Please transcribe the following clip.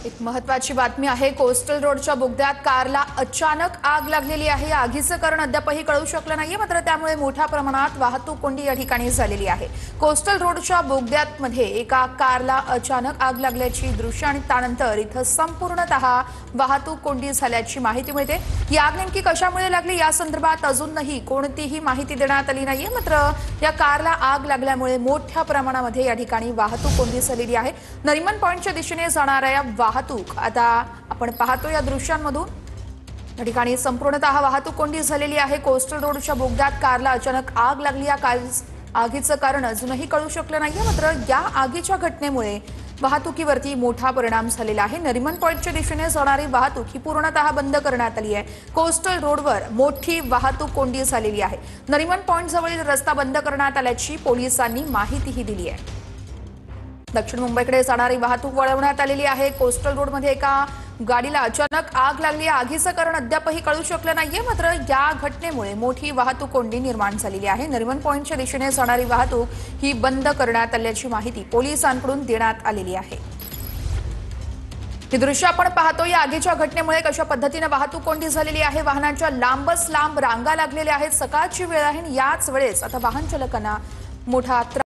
एक महत्त्वाची बातमी आहे। कोस्टल रोडच्या बोगद्यात कारला अचानक आग लागलेली आहे। आगीचं कारण अद्यापही कळू शकलं नाहीये, मात्र त्यामुळे मोठ्या प्रमाणात वाहतूक कोंडी या ठिकाणी झालेली आहे। कोस्टल रोडच्या बोगद्यात मध्ये एका कारला अचानक आग लागल्याची दृश्य आणि त्यानंतर इथं संपूर्णतः वाहतूक कोंडी झाल्याची माहिती मिळते। ही आग नेमकी कशामुळे लागली या संदर्भात अजूनही कोणतीही माहिती देण्यात आली नाहीये, मात्र या कारला आग लागल्यामुळे मोठ्या प्रमाणामध्ये या ठिकाणी वाहतूक कोंडी झालेली आहे। नरिमन पॉइंटच्या दिशेने जाणाऱ्या वाहतूक आता आपण पाहतो या दृश्यांमधून या ठिकाणी संपूर्णतः वाहतूक कोंडी झालेली आहे। कोस्टल रोडच्या बोगद्यात कारला अचानक आग लागली। या आगीचं कारण अजूनही कळू शकलं नाहीये, मात्र या आगीच्या घटनेमुळे वाहतुकीवरती मोठा परिणाम झालेला आहे। नरिमन पॉइंटच्या दिशेने जाणारी वाहतूक ही पूर्णतः बंद करण्यात आली आहे। कोस्टल रोडवर मोठी वाहतूक कोंडी झालेली आहे। नरिमन पॉइंट जवळील रस्ता बंद करण्यात आल्याची पोलिसांनी माहितीही दिली आहे। दक्षिण मुंबईकडे जाणारी वाहतूक वळवण्यात आलेली आहे। कोस्टल रोडमध्ये एका गाडीला अचानक आग लागली। आगीचं कारण अद्यापही कळू शकलं नाहीये, मात्र या घटनेमुळे मोठी वाहतूक कोंडी निर्माण झालेली आहे। नरिमन पॉइंटच्या दिशेने जाणारी वाहतूक ही बंद करण्यात आल्याची माहिती पोलिसांकडून देण्यात आलेली आहे। हे दृश्य आपण पाहतो। या आगीच्या घटनेमुळे कशा पद्धतीने वाहतूक कोंडी झालेली आहे। वाहनांच्या लांबच लांब रांगा लागलेल्या आहेत। सकाळची वेळ आहे, याच वेळेस आता वाहन चालकांना मोठा